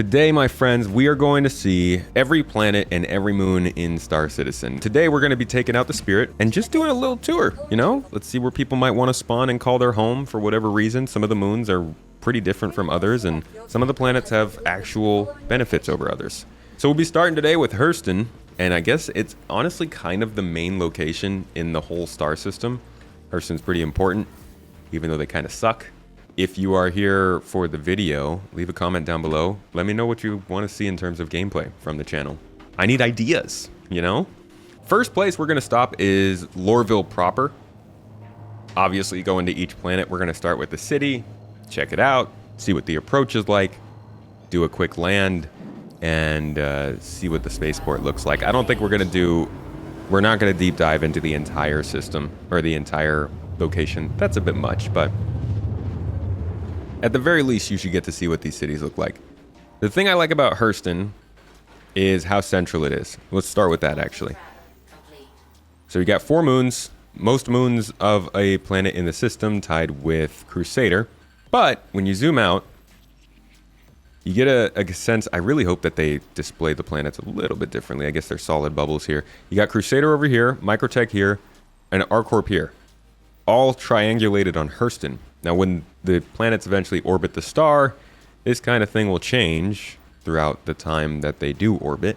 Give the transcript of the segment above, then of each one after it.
Today, my friends, we are going to see every planet and every moon in Star Citizen. Today, we're going to be taking out the Spirit and just doing a little tour, you know? Let's see where people might want to spawn and call their home for whatever reason. Some of the moons are pretty different from others, and some of the planets have actual benefits over others. So we'll be starting today with Hurston, and I guess it's honestly kind of the main location in the whole star system. Hurston's pretty important, even though they kind of suck. If you are here for the video, leave a comment down below. Let me know what you want to see in terms of gameplay from the channel. I need ideas, you know? First place we're going to stop is Lorville proper. Obviously, go into each planet. We're going to start with the city, check it out, see what the approach is like, do a quick land, and see what the spaceport looks like. I don't think we're not going to deep dive into the entire system or the entire location. That's a bit much, but at the very least, you should get to see what these cities look like. The thing I like about Hurston is how central it is. Let's start with that, actually. So you got 4 moons, most moons of a planet in the system tied with Crusader. But when you zoom out, you get a sense. I really hope that they display the planets a little bit differently. I guess they're solid bubbles here. You got Crusader over here, Microtech here, and ArcCorp here. All triangulated on Hurston. Now, when the planets eventually orbit the star, this kind of thing will change throughout the time that they do orbit,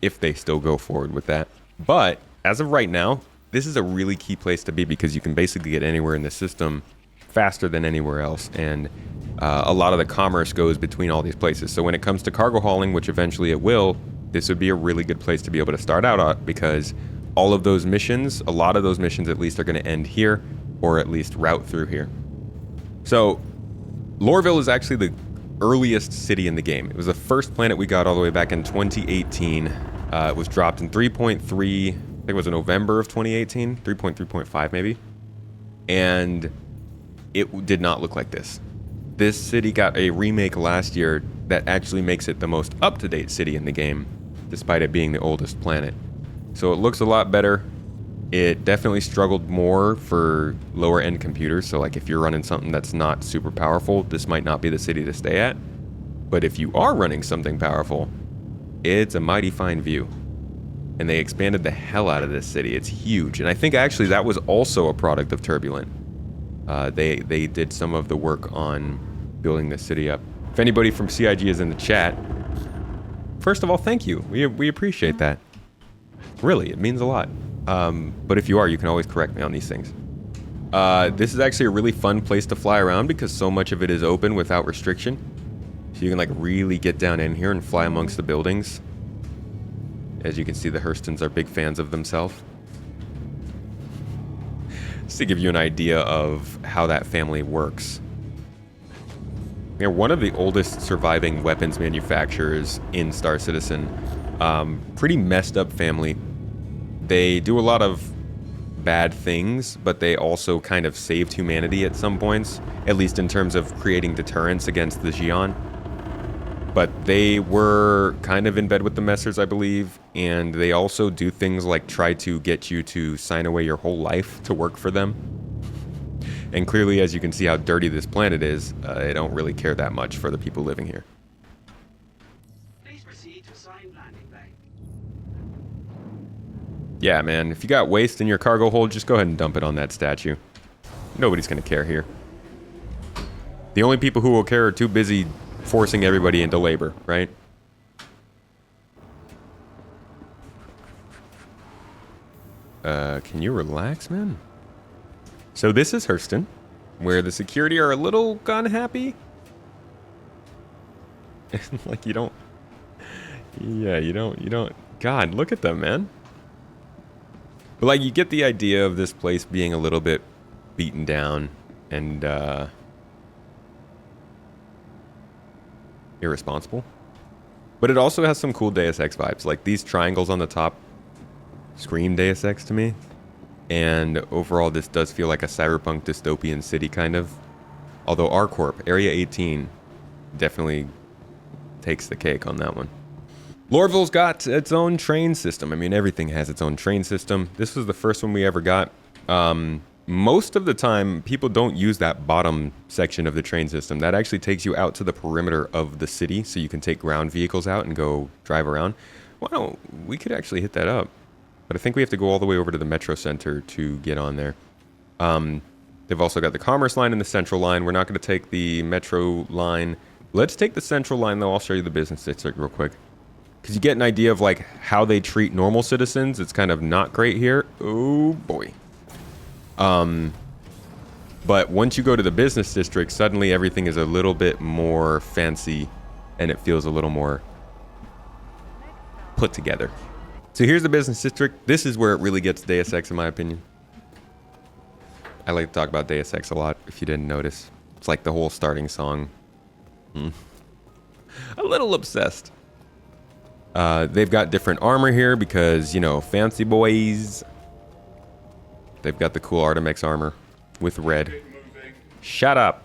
if they still go forward with that. But as of right now, this is a really key place to be because you can basically get anywhere in the system faster than anywhere else, and a lot of the commerce goes between all these places. So when it comes to cargo hauling, which eventually it will, this would be a really good place to be able to start out at, because all of those missions, a lot of those missions at least, are going to end here, or at least route through here. So, Lorville is actually the earliest city in the game. It was the first planet we got all the way back in 2018. It was dropped in 3.3, I think it was in November of 2018, 3.3.5 maybe. And it did not look like this. This city got a remake last year that actually makes it the most up-to-date city in the game, despite it being the oldest planet. So it looks a lot better. It definitely struggled more for lower end computers. So like if you're running something that's not super powerful, this might not be the city to stay at. But if you are running something powerful, it's a mighty fine view. And they expanded the hell out of this city. It's huge. And I think actually that was also a product of Turbulent. They did some of the work on building this city up. If anybody from CIG is in the chat, first of all, thank you. We appreciate that. Really, it means a lot. But if you are, you can always correct me on these things. This is actually a really fun place to fly around because so much of it is open without restriction. So you can like really get down in here and fly amongst the buildings. As you can see, the Hurstons are big fans of themselves. Just to give you an idea of how that family works. They're one of the oldest surviving weapons manufacturers in Star Citizen. Pretty messed up family. They do a lot of bad things, but they also kind of saved humanity at some points, at least in terms of creating deterrence against the Xi'an. But they were kind of in bed with the Messers, I believe, and they also do things like try to get you to sign away your whole life to work for them. And clearly, as you can see how dirty this planet is, they don't really care that much for the people living here. Yeah, man, if you got waste in your cargo hold, just go ahead and dump it on that statue. Nobody's gonna care here. The only people who will care are too busy forcing everybody into labor, right? Can you relax, man? So this is Hurston, where the security are a little unhappy. Like you don't... Yeah, you don't... God, look at them, man. But like, you get the idea of this place being a little bit beaten down and irresponsible. But it also has some cool Deus Ex vibes. Like these triangles on the top scream Deus Ex to me. And overall, this does feel like a cyberpunk dystopian city, kind of. Although ArcCorp, Area 18, definitely takes the cake on that one. Lorville's got its own train system. I mean, everything has its own train system. This was the first one we ever got. most of the time, people don't use that bottom section of the train system. That actually takes you out to the perimeter of the city, so you can take ground vehicles out and go drive around. Wow, we could actually hit that up. But I think we have to go all the way over to the Metro Center to get on there. They've also got the Commerce line and the Central line. We're not going to take the Metro line. Let's take the Central line, though. I'll show you the business district real quick. Because you get an idea of, like, how they treat normal citizens. It's kind of not great here. Oh, boy. But once you go to the business district, suddenly everything is a little bit more fancy. And it feels a little more put together. So here's the business district. This is where it really gets Deus Ex, in my opinion. I like to talk about Deus Ex a lot, if you didn't notice. It's like the whole starting song. A little obsessed. They've got different armor here because, you know, fancy boys. They've got the cool Artemex armor with red. Shut up.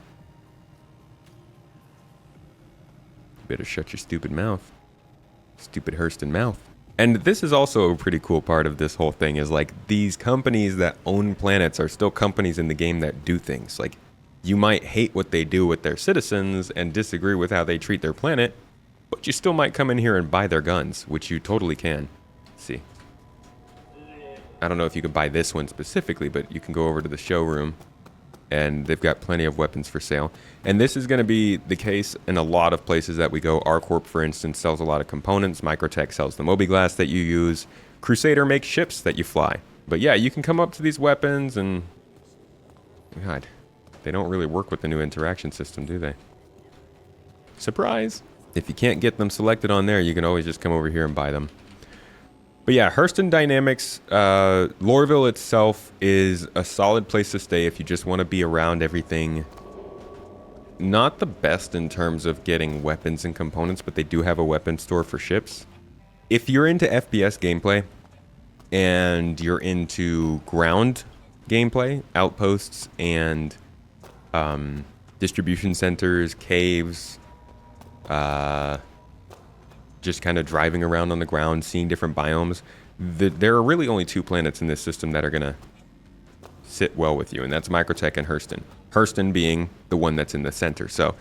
Better shut your stupid mouth. Stupid Hurston mouth. And this is also a pretty cool part of this whole thing is like these companies that own planets are still companies in the game that do things. Like you might hate what they do with their citizens and disagree with how they treat their planet, but you still might come in here and buy their guns, which you totally can. Let's see. I don't know if you can buy this one specifically, but you can go over to the showroom and they've got plenty of weapons for sale. And this is going to be the case in a lot of places that we go. ArcCorp, for instance, sells a lot of components. Microtech sells the mobi-glass that you use. Crusader makes ships that you fly. But yeah, you can come up to these weapons and... God, they don't really work with the new interaction system, do they? Surprise! If you can't get them selected on there, you can always just come over here and buy them. But yeah, Hurston Dynamics, Lorville itself is a solid place to stay if you just want to be around everything. Not the best in terms of getting weapons and components, but they do have a weapon store for ships. If you're into FPS gameplay and you're into ground gameplay, outposts and distribution centers, caves, just kind of driving around on the ground, seeing different biomes. There are really only two planets in this system that are going to sit well with you, and that's Microtech and Hurston. Hurston being the one that's in the center, so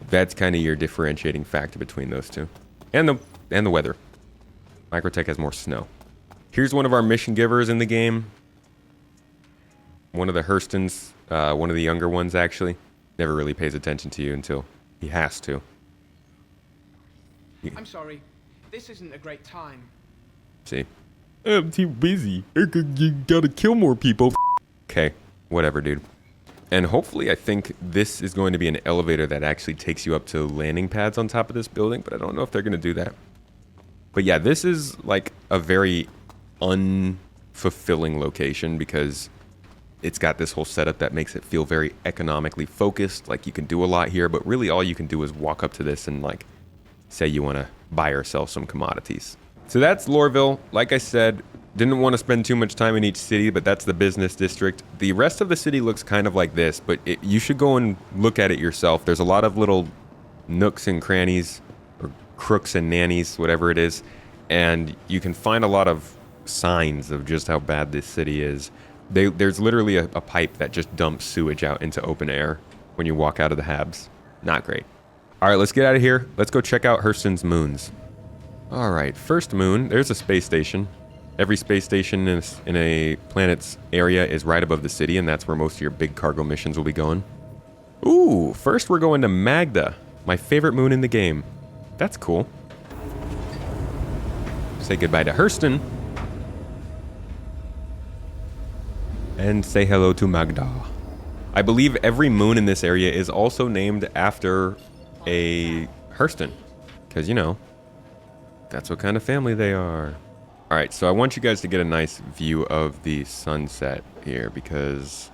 that's kind of your differentiating factor between those two. And the weather. Microtech has more snow. Here's one of our mission givers in the game. One of the Hurstons, one of the younger ones actually. Never really pays attention to you until he has to. I'm sorry. This isn't a great time. See? I'm too busy. You gotta kill more people. Okay, whatever, dude. And hopefully I think this is going to be an elevator that actually takes you up to landing pads on top of this building, but I don't know if they're going to do that. But yeah, this is like a very unfulfilling location because it's got this whole setup that makes it feel very economically focused. Like you can do a lot here, but really all you can do is walk up to this and like say you want to buy or sell some commodities. So that's Lorville. Like I said, didn't want to spend too much time in each city, but that's the business district. The rest of the city looks kind of like this, but you should go and look at it yourself. There's a lot of little nooks and crannies, or crooks and nannies, whatever it is, and you can find a lot of signs of just how bad this city is. There's literally a pipe that just dumps sewage out into open air when you walk out of the habs. Not great. All right, let's get out of here. Let's go check out Hurston's moons. All right, first moon, there's a space station. Every space station in a planet's area is right above the city, and that's where most of your big cargo missions will be going. Ooh, first we're going to Magda, my favorite moon in the game. That's cool. Say goodbye to Hurston. And say hello to Magda. I believe every moon in this area is also named after a Hurston, because you know that's what kind of family they are. All right, so I want you guys to get a nice view of the sunset here because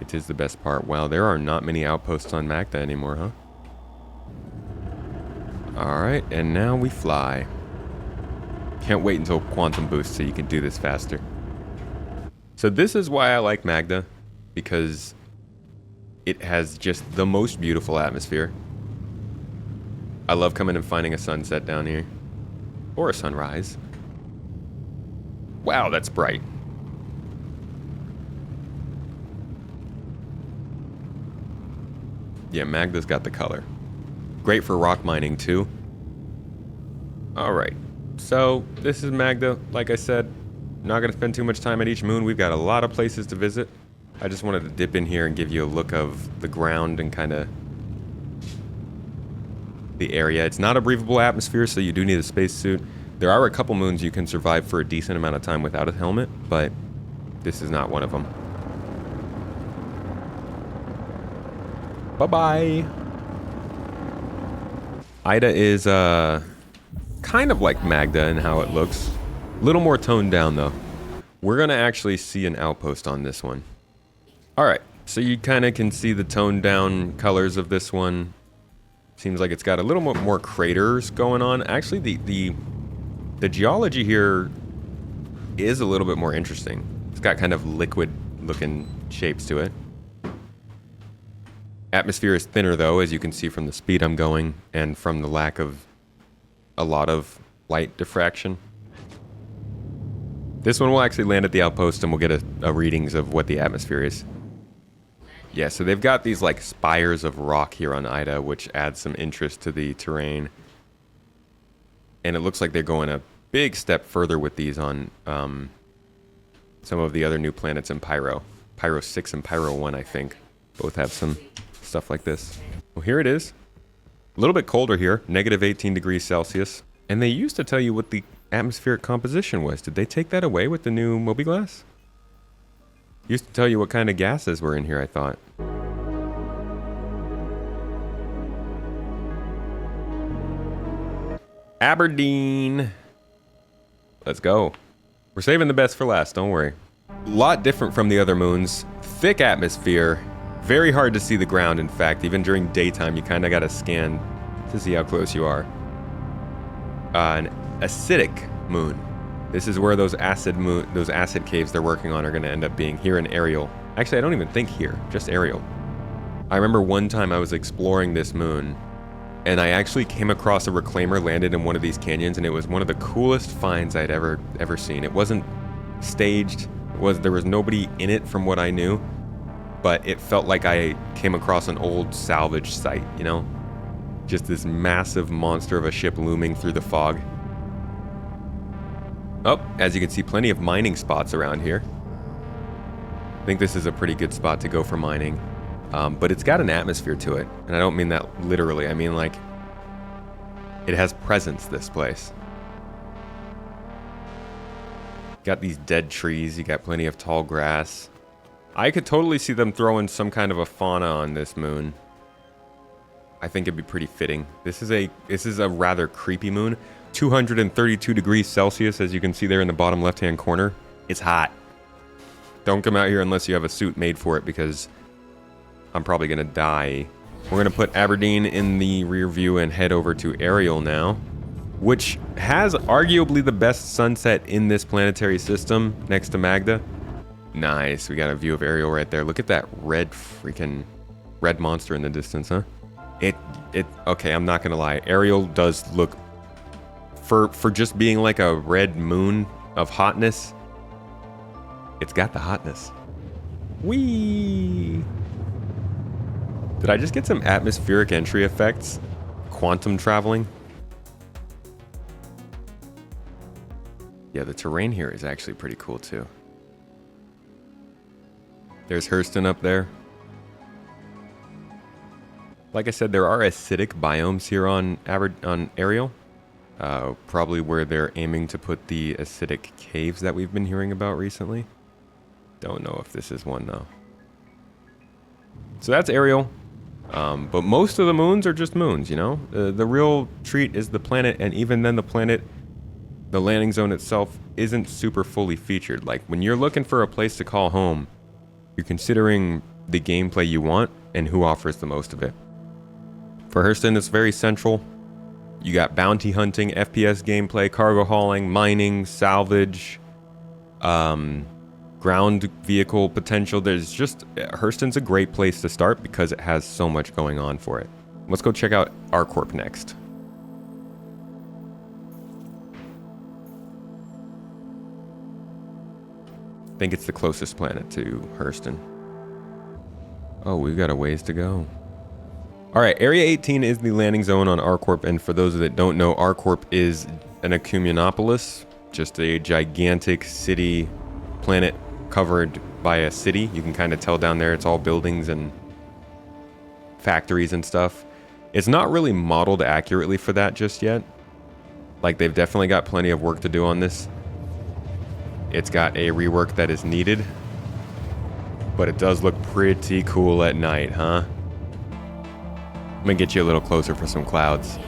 it is the best part. Wow, there are not many outposts on Magda anymore, huh? All right, and now we fly. Can't wait until quantum boost so you can do this faster. So this is why I like Magda, because it has just the most beautiful atmosphere. I love coming and finding a sunset down here. Or a sunrise. Wow, that's bright. Yeah, Magda's got the color. Great for rock mining too. Alright, so this is Magda. Like I said, not going to spend too much time at each moon. We've got a lot of places to visit. I just wanted to dip in here and give you a look of the ground and kind of the area. It's not a breathable atmosphere, so you do need a spacesuit. There are a couple moons you can survive for a decent amount of time without a helmet, but this is not one of them. Bye-bye. Ida is kind of like Magda in how it looks. A little more toned down, though. We're going to actually see an outpost on this one. Alright, so you kind of can see the toned down colors of this one. Seems like it's got a little more craters going on. Actually, the geology here is a little bit more interesting. It's got kind of liquid-looking shapes to it. Atmosphere is thinner, though, as you can see from the speed I'm going and from the lack of a lot of light diffraction. This one will actually land at the outpost and we'll get a readings of what the atmosphere is. Yeah, so they've got these like spires of rock here on Ida, which adds some interest to the terrain. And it looks like they're going a big step further with these on some of the other new planets in Pyro. Pyro 6 and Pyro 1, I think. Both have some stuff like this. Well, here it is. A little bit colder here, negative 18 degrees Celsius. And they used to tell you what the atmospheric composition was. Did they take that away with the new Mobiglass? Used to tell you what kind of gases were in here, I thought. Aberdeen. Let's go. We're saving the best for last, don't worry. A lot different from the other moons. Thick atmosphere. Very hard to see the ground, in fact. Even during daytime, you kind of got to scan to see how close you are. An acidic moon. This is where those acid caves they're working on are going to end up being here in Ariel. Actually, I don't even think here, just Ariel. I remember one time I was exploring this moon, and I actually came across a reclaimer landed in one of these canyons, and it was one of the coolest finds I'd ever seen. It wasn't staged. There was nobody in it from what I knew, but it felt like I came across an old salvage site, you know? Just this massive monster of a ship looming through the fog. Oh, as you can see, plenty of mining spots around here. I think this is a pretty good spot to go for mining. But it's got an atmosphere to it. And I don't mean that literally. I mean, like, it has presence, this place. Got these dead trees. You got plenty of tall grass. I could totally see them throwing some kind of a fauna on this moon. I think it'd be pretty fitting. This is a rather creepy moon. 232 degrees Celsius, as you can see there in the bottom left-hand corner. It's hot. Don't come out here unless you have a suit made for it, because I'm probably going to die. We're going to put Aberdeen in the rear view and head over to Ariel now, which has arguably the best sunset in this planetary system next to Magda. Nice. We got a view of Ariel right there. Look at that red monster in the distance, huh? Okay, I'm not going to lie. Ariel does look, for just being like a red moon of hotness, it's got the hotness. Whee! Did I just get some atmospheric entry effects? Quantum traveling? Yeah, the terrain here is actually pretty cool too. There's Hurston up there. Like I said, there are acidic biomes here on Ariel. Probably where they're aiming to put the acidic caves that we've been hearing about recently. Don't know if this is one though. So that's Ariel. But most of the moons are just moons, you know? The real treat is the planet, and even then the planet, the landing zone itself, isn't super fully featured. Like, when you're looking for a place to call home, you're considering the gameplay you want and who offers the most of it. For Hurston, it's very central. You got bounty hunting, FPS gameplay, cargo hauling, mining, salvage, ground vehicle potential. Hurston's a great place to start because it has so much going on for it. Let's go check out ArcCorp next. I think it's the closest planet to Hurston. Oh, we've got a ways to go. All right, Area 18 is the landing zone on ArcCorp, and for those that don't know, ArcCorp is an ecumenopolis, just a gigantic city planet covered by a city. You can kind of tell down there it's all buildings and factories and stuff. It's not really modeled accurately for that just yet. Like, they've definitely got plenty of work to do on this. It's got a rework that is needed, but it does look pretty cool at night, huh? I'm gonna get you a little closer for some clouds.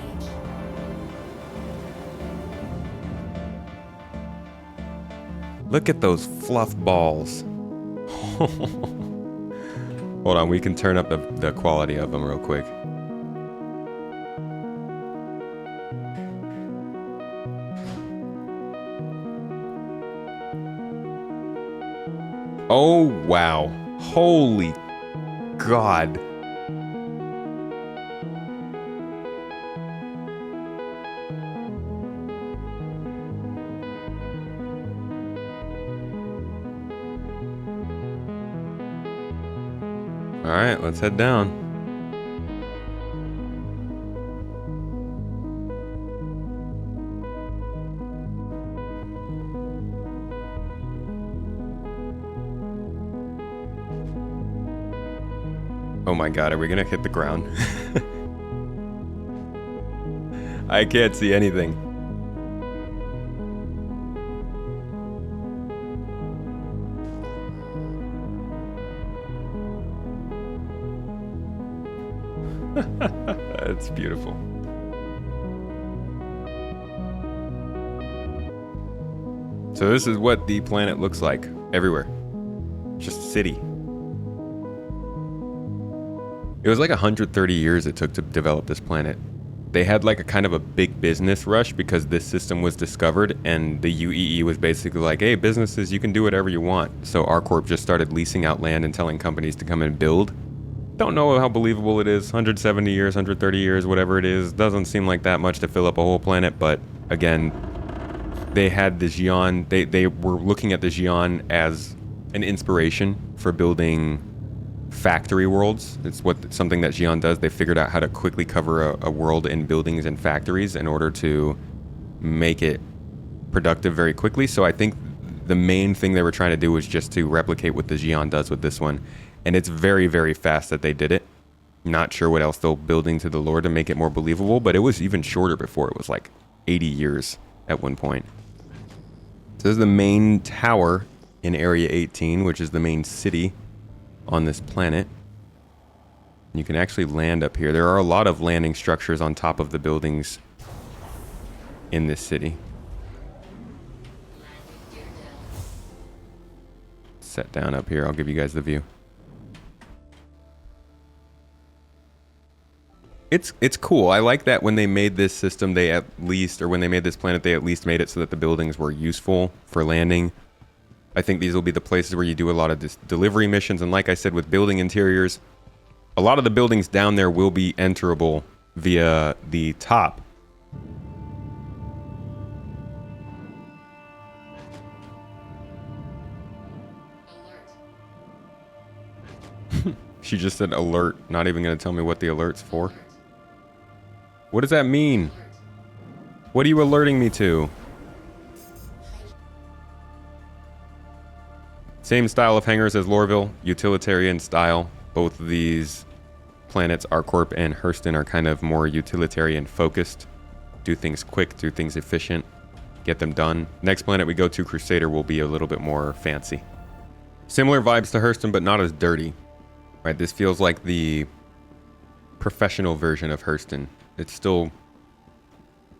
Look at those fluff balls. Hold on, we can turn up the quality of them real quick. Oh, wow. Holy God. All right, let's head down. Oh my God, are we gonna hit the ground? I can't see anything. That's beautiful. So this is what the planet looks like everywhere. Just a city. It was like 130 years it took to develop this planet. They had like a kind of a big business rush because this system was discovered, and the UEE was basically like, hey, businesses, you can do whatever you want. So ArcCorp just started leasing out land and telling companies to come and build. Don't know how believable it is. 170 years, 130 years, whatever it is. Doesn't seem like that much to fill up a whole planet, but again, they had the Xi'an, they were looking at the Xi'an as an inspiration for building factory worlds. It's something that Xi'an does. They figured out how to quickly cover a world in buildings and factories in order to make it productive very quickly. So I think the main thing they were trying to do was just to replicate what the Xi'an does with this one. And it's very, very fast that they did it. Not sure what else they'll building to the lore to make it more believable, but it was even shorter before. It was like 80 years at one point. So this is the main tower in Area 18, which is the main city on this planet. You can actually land up here. There are a lot of landing structures on top of the buildings in this city. Set down up here. I'll give you guys the view. It's cool. I like that when they made this system, they at least, or when they made this planet, they at least made it so that the buildings were useful for landing. I think these will be the places where you do a lot of delivery missions. And like I said, with building interiors, a lot of the buildings down there will be enterable via the top. She just said alert, not even going to tell me what the alert's for. What does that mean? What are you alerting me to? Same style of hangars as Lorville, utilitarian style. Both of these planets, ArcCorp and Hurston, are kind of more utilitarian focused. Do things quick, do things efficient, get them done. Next planet we go to, Crusader, will be a little bit more fancy. Similar vibes to Hurston, but not as dirty. Right, this feels like the professional version of Hurston. It still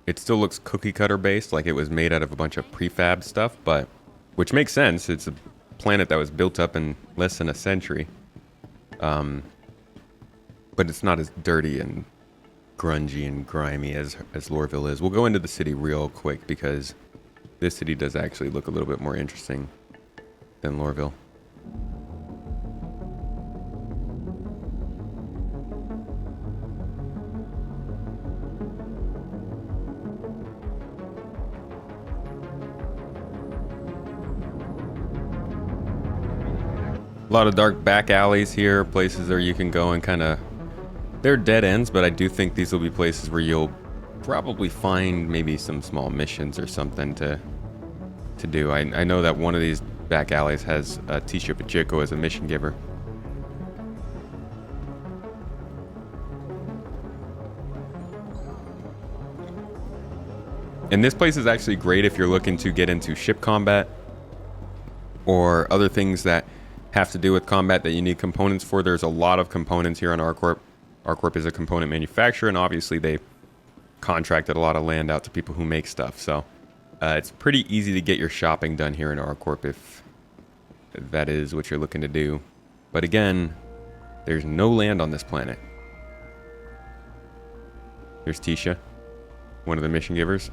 looks cookie cutter based, like it was made out of a bunch of prefab stuff, but which makes sense. It's a planet that was built up in less than a century. But it's not as dirty and grungy and grimy as Lorville is. We'll go into the city real quick because this city does actually look a little bit more interesting than Lorville. A lot of dark back alleys here, places where you can go and kind of They're dead ends, but I do think these will be places where you'll probably find maybe some small missions or something to do. I know that one of these back alleys has Tisha Pacheco as a mission giver. And this place is actually great if you're looking to get into ship combat or other things that have to do with combat that you need components for. There's a lot of components here on ArcCorp. ArcCorp is a component manufacturer, and obviously they contracted a lot of land out to people who make stuff. So it's pretty easy to get your shopping done here in ArcCorp if that is what you're looking to do. But again, there's no land on this planet. Here's Tisha, one of the mission givers.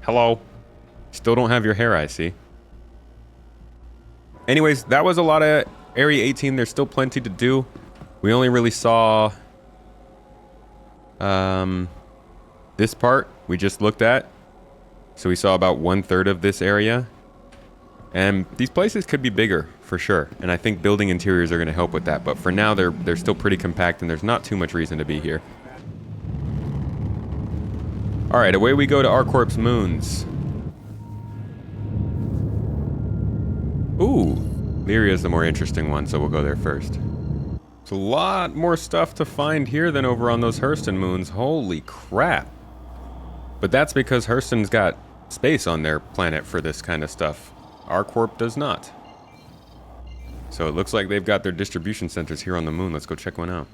Hello. Still don't have your hair, I see. Anyways, that was a lot of Area 18. There's still plenty to do. We only really saw this part we just looked at. So we saw about 1/3 of this area. And these places could be bigger for sure. And I think building interiors are going to help with that. But for now, they're still pretty compact and there's not too much reason to be here. Alright, away we go to ArcCorp's moons. Ooh, Lyria's the more interesting one, so we'll go there first. There's a lot more stuff to find here than over on those Hurston moons. Holy crap. But that's because Hurston's got space on their planet for this kind of stuff. ArcCorp does not. So it looks like they've got their distribution centers here on the moon. Let's go check one out.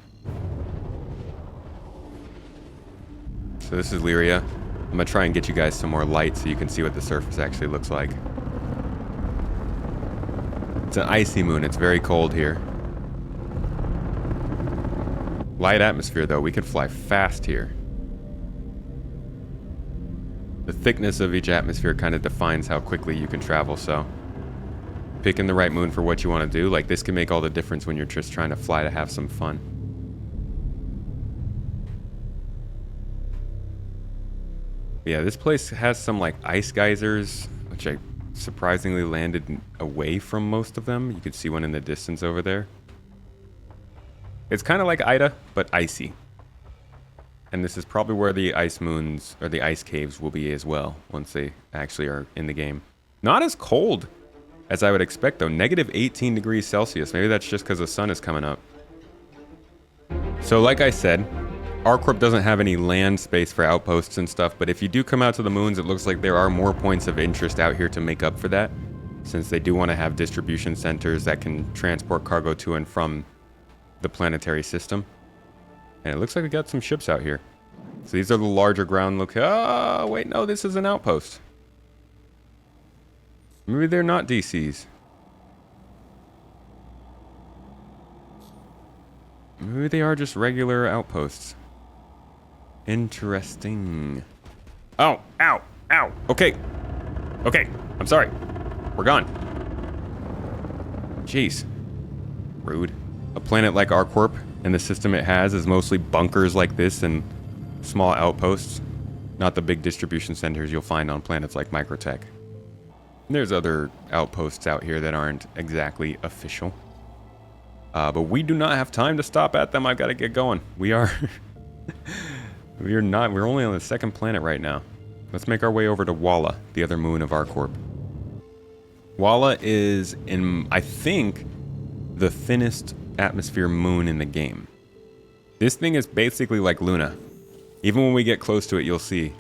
So this is Lyria. I'm gonna try and get you guys some more light so you can see what the surface actually looks like. It's an icy moon. It's very cold here. Light atmosphere though. We can fly fast here. The thickness of each atmosphere kind of defines how quickly you can travel, so picking the right moon for what you want to do, like this can make all the difference when you're just trying to fly to have some fun. Yeah, this place has some like ice geysers, which I surprisingly landed away from most of them. You could see one in the distance over there. It's kind of like Ida, but icy. And this is probably where the ice moons, or the ice caves, will be as well, once they actually are in the game. Not as cold as I would expect, though. Negative 18 degrees Celsius. Maybe that's just because the sun is coming up. So like I said, ArcCorp doesn't have any land space for outposts and stuff, but if you do come out to the moons, it looks like there are more points of interest out here to make up for that, since they do want to have distribution centers that can transport cargo to and from the planetary system. And it looks like we got some ships out here. So these are the larger ground look. Oh, wait, no, this is an outpost. Maybe they're not DCs. Maybe they are just regular outposts. Interesting. Oh, ow, ow. Okay. Okay, I'm sorry. We're gone. Jeez. Rude. A planet like ArcCorp and the system it has is mostly bunkers like this and small outposts, not the big distribution centers you'll find on planets like Microtech. There's other outposts out here that aren't exactly official. But we do not have time to stop at them. I've got to get going. We are... we're only on the second planet right now. Let's make our way over to Walla, the other moon of ArcCorp. Walla is, I think, the thinnest atmosphere moon in the game. This thing is basically like Luna. Even when we get close to it, you'll see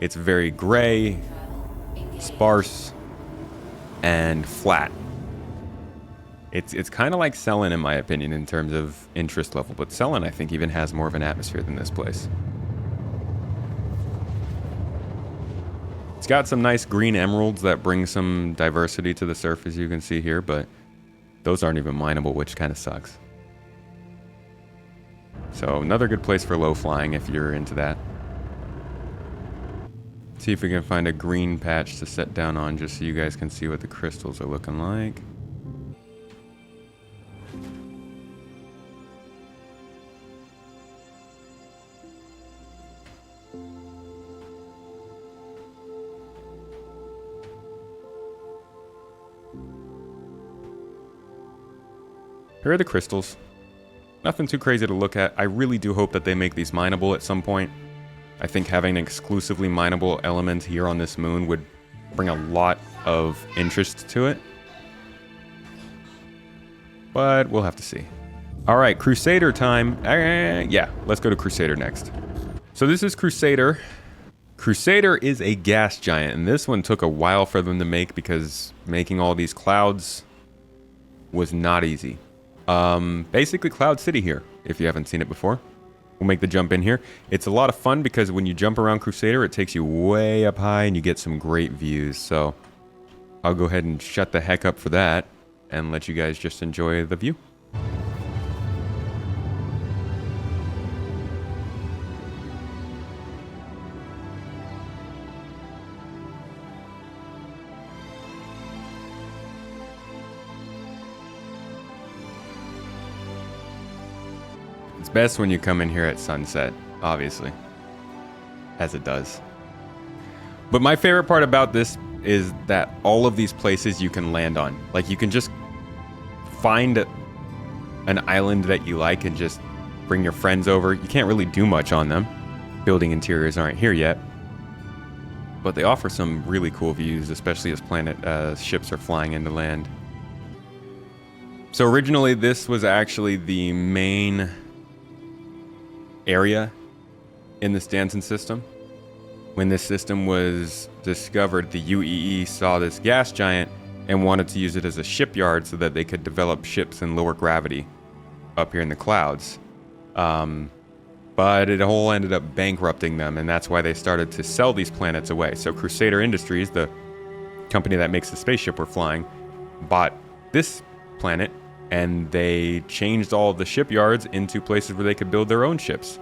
it's very gray, sparse, and flat. It's kind of like Cellin, in my opinion, in terms of interest level, but Cellin, I think, even has more of an atmosphere than this place. It's got some nice green emeralds that bring some diversity to the surface, you can see here, but those aren't even mineable, which kind of sucks. So another good place for low flying if you're into that. See if we can find a green patch to set down on just so you guys can see what the crystals are looking like. Here are the crystals. Nothing too crazy to look at. I really do hope that they make these mineable at some point. I think having an exclusively mineable element here on this moon would bring a lot of interest to it. But we'll have to see. All right, Crusader time. Yeah, let's go to Crusader next. So this is Crusader. Crusader is a gas giant, and this one took a while for them to make because making all these clouds was not easy. Basically Cloud City here, if you haven't seen it before. We'll make the jump in here. It's a lot of fun because when you jump around Crusader, it takes you way up high and you get some great views. So I'll go ahead and shut the heck up for that and let you guys just enjoy the view. It's best when you come in here at sunset, obviously, as it does. But my favorite part about this is that all of these places you can land on. Like, you can just find an island that you like and just bring your friends over. You can't really do much on them. Building interiors aren't here yet. But they offer some really cool views, especially as ships are flying into land. So originally this was actually the main area in the Stanton system. When this system was discovered, the UEE saw this gas giant and wanted to use it as a shipyard so that they could develop ships in lower gravity up here in the clouds. But it all ended up bankrupting them, and that's why they started to sell these planets away. So Crusader Industries, the company that makes the spaceship we're flying, bought this planet, and they changed all of the shipyards into places where they could build their own ships.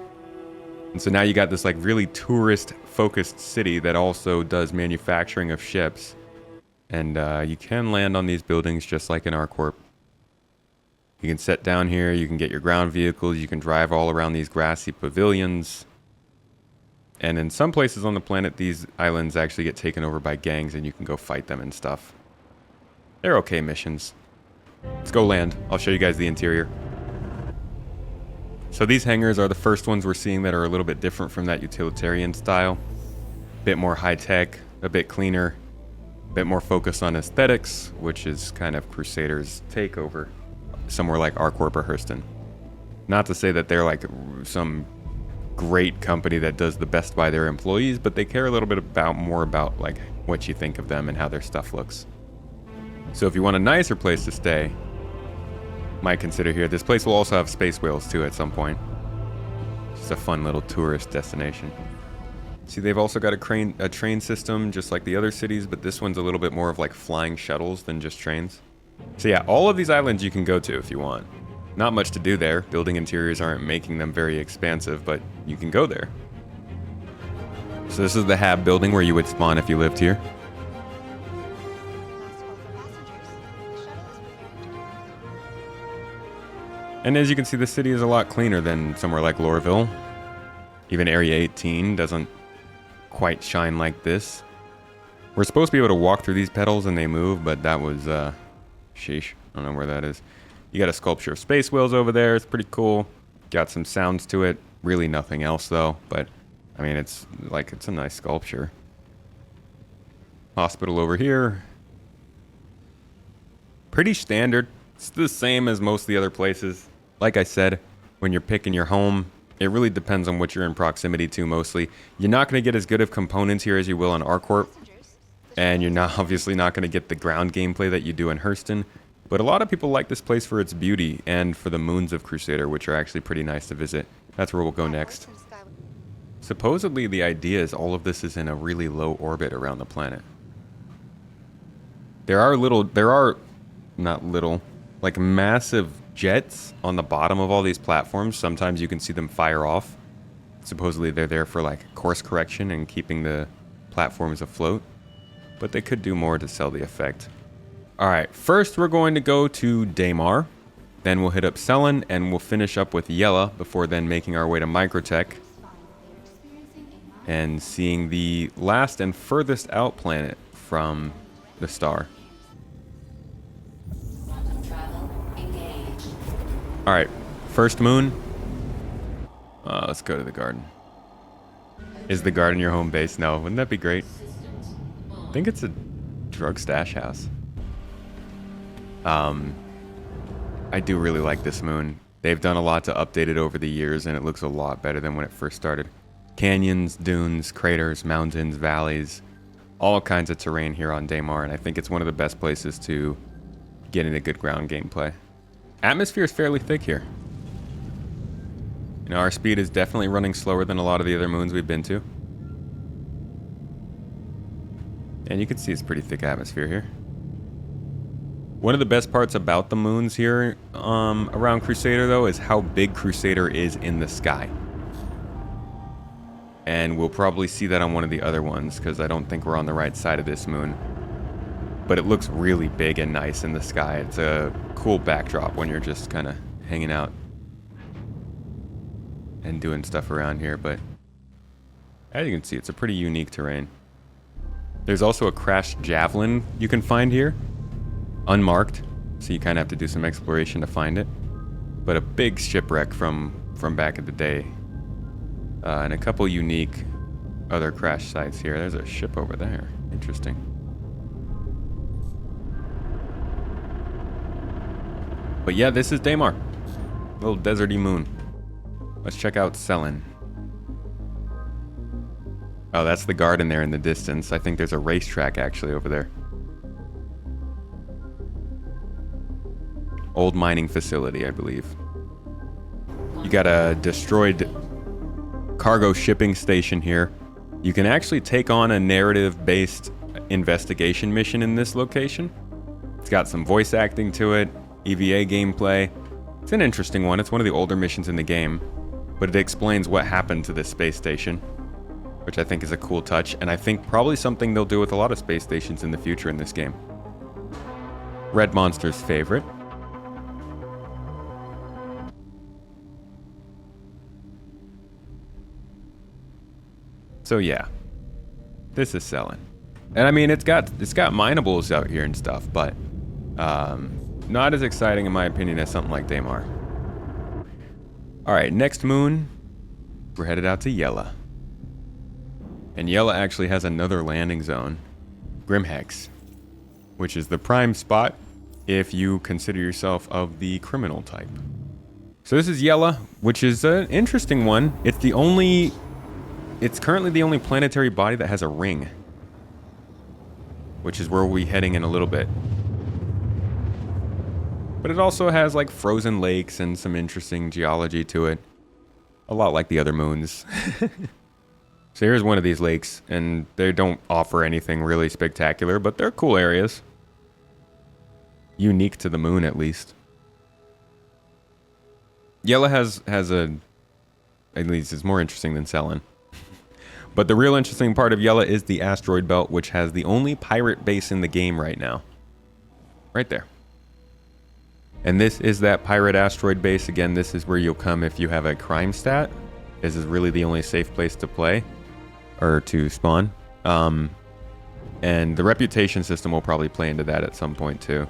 And so now you got this like really tourist-focused city that also does manufacturing of ships. And you can land on these buildings just like in ArcCorp. You can set down here, you can get your ground vehicles, you can drive all around these grassy pavilions. And in some places on the planet, these islands actually get taken over by gangs and you can go fight them and stuff. They're okay missions. Let's go land. I'll show you guys the interior. So these hangars are the first ones we're seeing that are a little bit different from that utilitarian style. A bit more high-tech, a bit cleaner, a bit more focused on aesthetics, which is kind of Crusader's takeover. Somewhere like ArcCorp or Hurston. Not to say that they're like some great company that does the best by their employees, but they care a little bit more about like what you think of them and how their stuff looks. So if you want a nicer place to stay, might consider here. This place will also have space whales too at some point. Just a fun little tourist destination. See, they've also got a train system just like the other cities, but this one's a little bit more of like flying shuttles than just trains. So yeah, all of these islands you can go to if you want. Not much to do there. Building interiors aren't making them very expansive, but you can go there. So this is the Hab building where you would spawn if you lived here. And as you can see, the city is a lot cleaner than somewhere like Lorville. Even Area 18 doesn't quite shine like this. We're supposed to be able to walk through these petals and they move, but that was, sheesh. I don't know where that is. You got a sculpture of space whales over there. It's pretty cool. Got some sounds to it. Really nothing else, though. But, I mean, it's a nice sculpture. Hospital over here. Pretty standard. It's the same as most of the other places. Like I said, when you're picking your home, it really depends on what you're in proximity to mostly. You're not going to get as good of components here as you will on ArcCorp. And you're obviously not going to get the ground gameplay that you do in Hurston. But a lot of people like this place for its beauty and for the moons of Crusader, which are actually pretty nice to visit. That's where we'll go next. Supposedly the idea is all of this is in a really low orbit around the planet. There are like massive jets on the bottom of all these platforms. Sometimes you can see them fire off. Supposedly they're there for like course correction and keeping the platforms afloat. But they could do more to sell the effect. Alright, first we're going to go to Daymar. Then we'll hit up Selin and we'll finish up with Yella before then making our way to Microtech. And seeing the last and furthest out planet from the star. Alright, First moon. Let's go to the garden. Is the garden your home base? No, wouldn't that be great? I think it's a drug stash house. I do really like this moon. They've done a lot to update it over the years, and it looks a lot better than when it first started. Canyons, dunes, craters, mountains, valleys, all kinds of terrain here on Daymar, and I think it's one of the best places to get into good ground gameplay. Atmosphere is fairly thick here. You know, our speed is definitely running slower than a lot of the other moons we've been to. And you can see it's pretty thick atmosphere here. One of the best parts about the moons here around Crusader, though, is how big Crusader is in the sky. And we'll probably see that on one of the other ones, because I don't think we're on the right side of this moon. But it looks really big and nice in the sky. It's a cool backdrop when you're just kind of hanging out and doing stuff around here. But as you can see, it's a pretty unique terrain. There's also a crashed javelin you can find here, unmarked, so you kind of have to do some exploration to find it. But a big shipwreck from back in the day. And a couple unique other crash sites here. There's a ship over there. Interesting. But yeah, this is Daymar. Little deserty moon. Let's check out Cellin. Oh, that's the garden there in the distance. I think there's a racetrack actually over there. Old mining facility, I believe. You got a destroyed cargo shipping station here. You can actually take on a narrative-based investigation mission in this location. It's got some voice acting to it, EVA gameplay. It's an interesting one. It's one of the older missions in the game, but it explains what happened to this space station, which I think is a cool touch, and I think probably something they'll do with a lot of space stations in the future in this game. Red Monster's favorite. So yeah, this is Cellin. And I mean, it's got minables out here and stuff, but not as exciting in my opinion as something like Daymar. All right, next moon, we're headed out to Yella. And Yella actually has another landing zone, Grimhex, which is the prime spot if you consider yourself of the criminal type. So this is Yella, which is an interesting one. It's currently the only planetary body that has a ring, which is where we'll be heading in a little bit. But it also has like frozen lakes and some interesting geology to it. A lot like the other moons. So here's one of these lakes, and they don't offer anything really spectacular, but they're cool areas. Unique to the moon, at least. Yella at least it's more interesting than Cellin. But the real interesting part of Yella is the asteroid belt, which has the only pirate base in the game right now. Right there. And this is that pirate asteroid base. Again, this is where you'll come if you have a crime stat. This is really the only safe place to play, or to spawn. And the reputation system will probably play into that at some point too,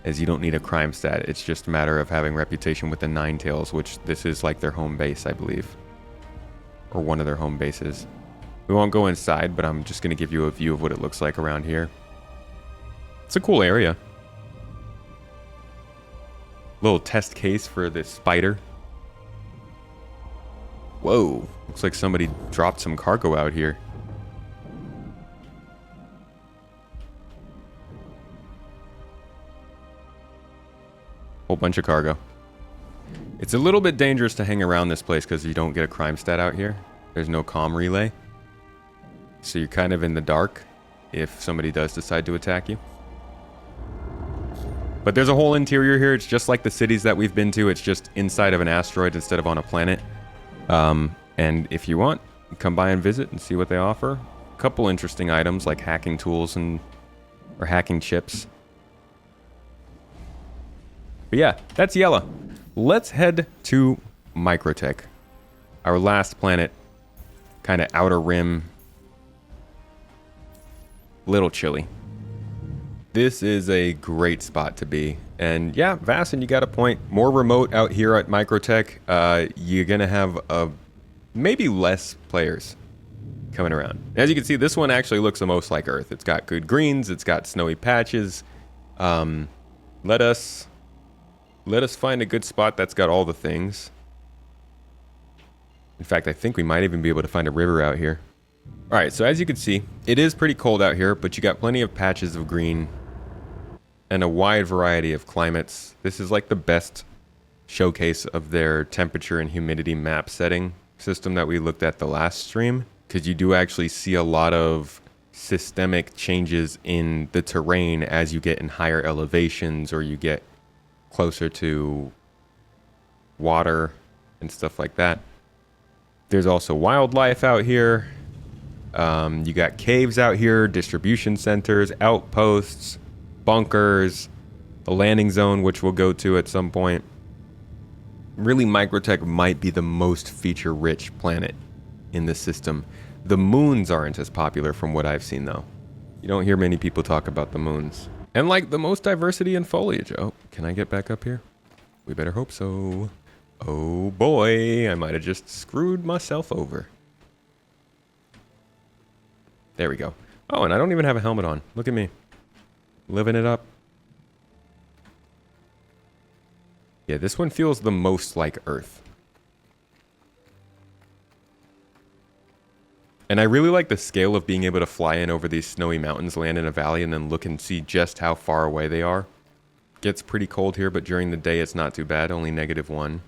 as you don't need a crime stat. It's just a matter of having reputation with the Nine Tails, which this is like their home base, I believe. Or one of their home bases. We won't go inside, but I'm just going to give you a view of what it looks like around here. It's a cool area. Little test case for this spider. Whoa, looks like somebody dropped some cargo out here. Whole bunch of cargo. It's a little bit dangerous to hang around this place because you don't get a crime stat out here. There's no comm relay. So you're kind of in the dark if somebody does decide to attack you. But there's a whole interior here. It's just like the cities that we've been to. It's just inside of an asteroid instead of on a planet. And if you want, come by and visit and see what they offer. A couple interesting items like hacking tools or hacking chips. But yeah, that's Yella. Let's head to Microtech, our last planet, kind of outer rim, little chilly. This is a great spot to be. And yeah, Vassen, you got a point. More remote out here at Microtech. You're going to have maybe less players coming around. As you can see, this one actually looks the most like Earth. It's got good greens. It's got snowy patches. Let us find a good spot that's got all the things. In fact, I think we might even be able to find a river out here. All right, so as you can see, it is pretty cold out here, but you got plenty of patches of green and a wide variety of climates. This is like the best showcase of their temperature and humidity map setting system that we looked at the last stream, because you do actually see a lot of systemic changes in the terrain as you get in higher elevations or you get closer to water and stuff like that. There's also wildlife out here. You got caves out here, distribution centers, outposts, bunkers, a landing zone, which we'll go to at some point. Really, Microtech might be the most feature-rich planet in the system. The moons aren't as popular from what I've seen, though. You don't hear many people talk about the moons. And like the most diversity in foliage. Oh, can I get back up here? We better hope so. Oh boy, I might have just screwed myself over. There we go. Oh, and I don't even have a helmet on. Look at me. Living it up. Yeah, this one feels the most like Earth. And I really like the scale of being able to fly in over these snowy mountains, land in a valley, and then look and see just how far away they are. Gets pretty cold here, but during the day it's not too bad, only -1.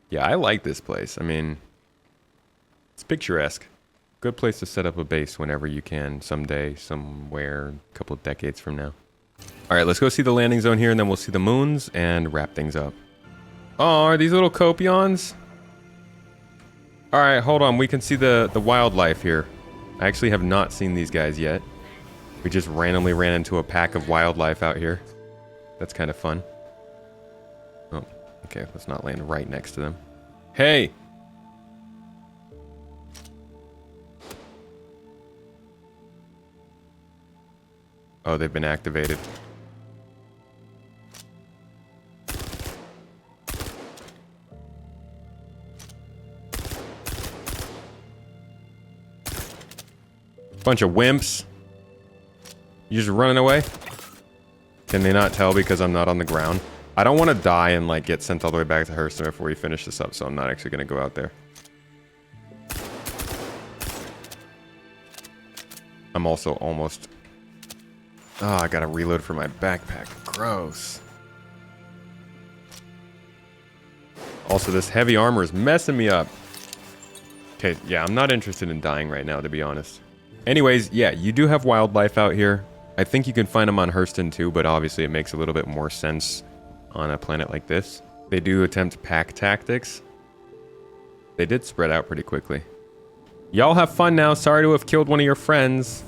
Yeah, I like this place. I mean, it's picturesque. Good place to set up a base whenever you can, someday, somewhere, a couple of decades from now. All right, let's go see the landing zone here, and then we'll see the moons and wrap things up. Oh, are these little copions? All right, hold on. We can see the wildlife here. I actually have not seen these guys yet. We just randomly ran into a pack of wildlife out here. That's kind of fun. Oh, okay. Let's not land right next to them. Hey! Oh, they've been activated. Bunch of wimps. You just running away? Can they not tell because I'm not on the ground? I don't want to die and like get sent all the way back to Hurston before we finish this up, so I'm not actually going to go out there. I'm also almost... Oh, I gotta reload for my backpack. Gross. Also, this heavy armor is messing me up. Okay, yeah, I'm not interested in dying right now, to be honest. Anyways, yeah, you do have wildlife out here. I think you can find them on Hurston too, but obviously it makes a little bit more sense on a planet like this. They do attempt pack tactics. They did spread out pretty quickly. Y'all have fun now. Sorry to have killed one of your friends.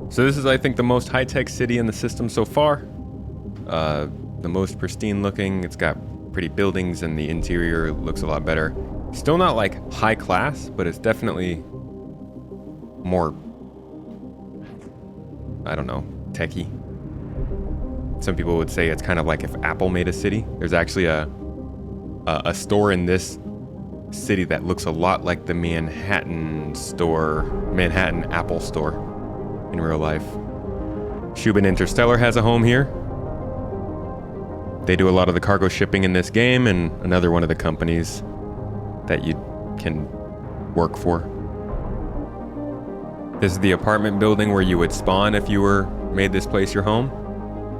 So this is, I think, the most high-tech city in the system so far. The most pristine looking. It's got pretty buildings and the interior looks a lot better. Still not like high class, but it's definitely more, I don't know, techie. Some people would say it's kind of like if Apple made a city. There's actually a store in this city that looks a lot like the Manhattan Apple store in real life. Shubin Interstellar has a home here. They do a lot of the cargo shipping in this game, and another one of the companies that you can work for. This is the apartment building where you would spawn if you made this place your home.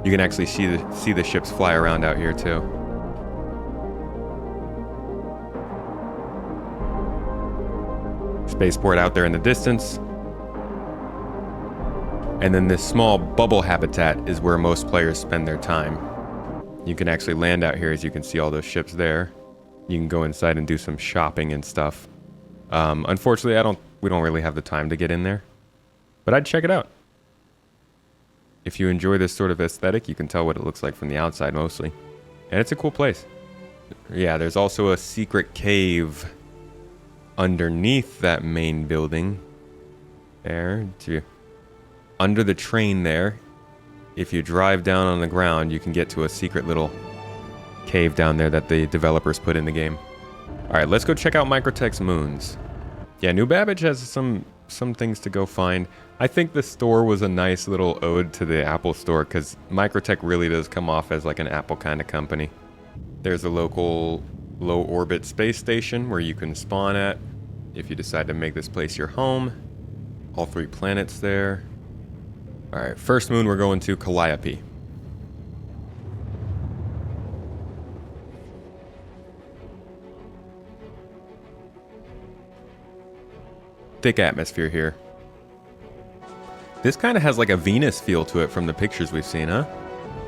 You can actually see the ships fly around out here too. Spaceport out there in the distance. And then this small bubble habitat is where most players spend their time. You can actually land out here, as you can see all those ships there. You can go inside and do some shopping and stuff. Unfortunately, we don't really have the time to get in there, but I'd check it out. If you enjoy this sort of aesthetic, you can tell what it looks like from the outside mostly. And it's a cool place. Yeah, there's also a secret cave underneath that main building. There, under the train there. If you drive down on the ground, you can get to a secret little cave down there that the developers put in the game. All right, let's go check out Microtech's moons. Yeah, New Babbage has some things to go find. I think the store was a nice little ode to the Apple store because Microtech really does come off as like an Apple kind of company. There's a local low orbit space station where you can spawn at if you decide to make this place your home. All 3 planets there. All right, first moon we're going to Calliope. Thick atmosphere here. This kind of has like a Venus feel to it from the pictures we've seen, huh?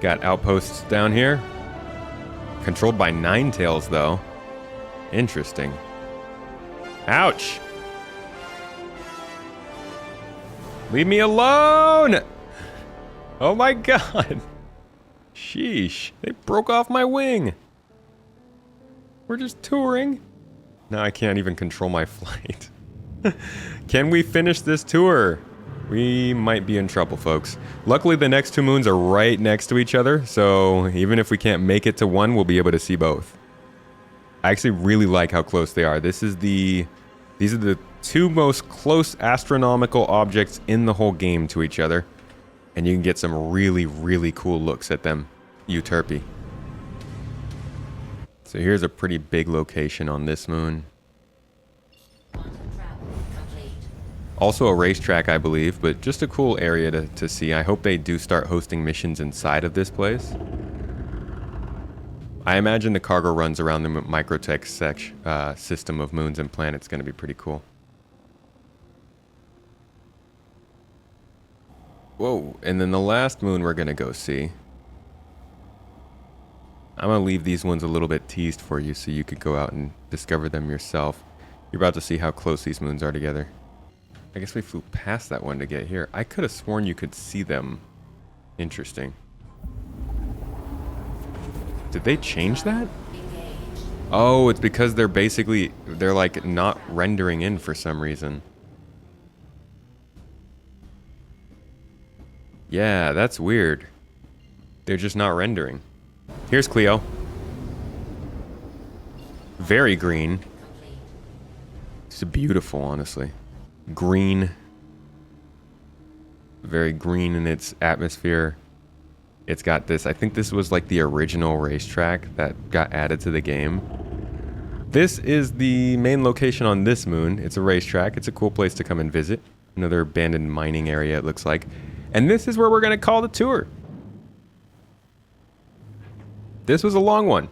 Got outposts down here. Controlled by Ninetales, though. Interesting. Ouch! Leave me alone! Oh my god! Sheesh. They broke off my wing. We're just touring. Now I can't even control my flight. Can we finish this tour? We might be in trouble, folks. Luckily, the next 2 moons are right next to each other, so even if we can't make it to one, we'll be able to see both. I actually really like how close they are. These are the 2 most close astronomical objects in the whole game to each other, and you can get some really, really cool looks at them. Euterpe. So here's a pretty big location on this moon. Also a racetrack, I believe, but just a cool area to see. I hope they do start hosting missions inside of this place. I imagine the cargo runs around the Microtech system of moons and planets going to be pretty cool. Whoa, and then the last moon we're going to go see. I'm going to leave these ones a little bit teased for you so you could go out and discover them yourself. You're about to see how close these moons are together. I guess we flew past that one to get here. I could have sworn you could see them. Interesting. Did they change that? Oh, it's because they're like not rendering in for some reason. Yeah, that's weird. They're just not rendering. Here's Cleo. Very green. It's beautiful, honestly. Green. Very green in its atmosphere. It's got this, I think this was like the original racetrack that got added to the game. This is the main location on this moon. It's a racetrack. It's a cool place to come and visit. Another abandoned mining area, it looks like. And this is where we're going to call the tour. This was a long one.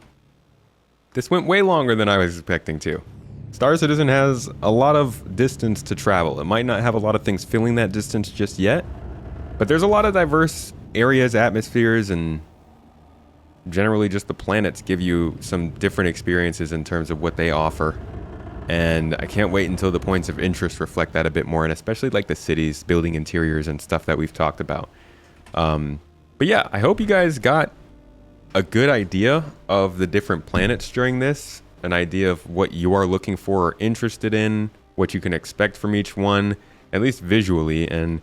This went way longer than I was expecting to. Star Citizen has a lot of distance to travel. It might not have a lot of things filling that distance just yet, but there's a lot of diverse areas, atmospheres, and generally just the planets give you some different experiences in terms of what they offer. And I can't wait until the points of interest reflect that a bit more, and especially like the cities, building interiors, and stuff that we've talked about. But yeah, I hope you guys got a good idea of the different planets during this, an idea of what you are looking for or interested in, what you can expect from each one, at least visually, and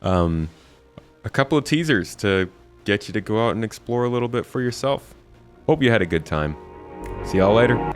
a couple of teasers to get you to go out and explore a little bit for yourself. Hope you had a good time. See y'all later.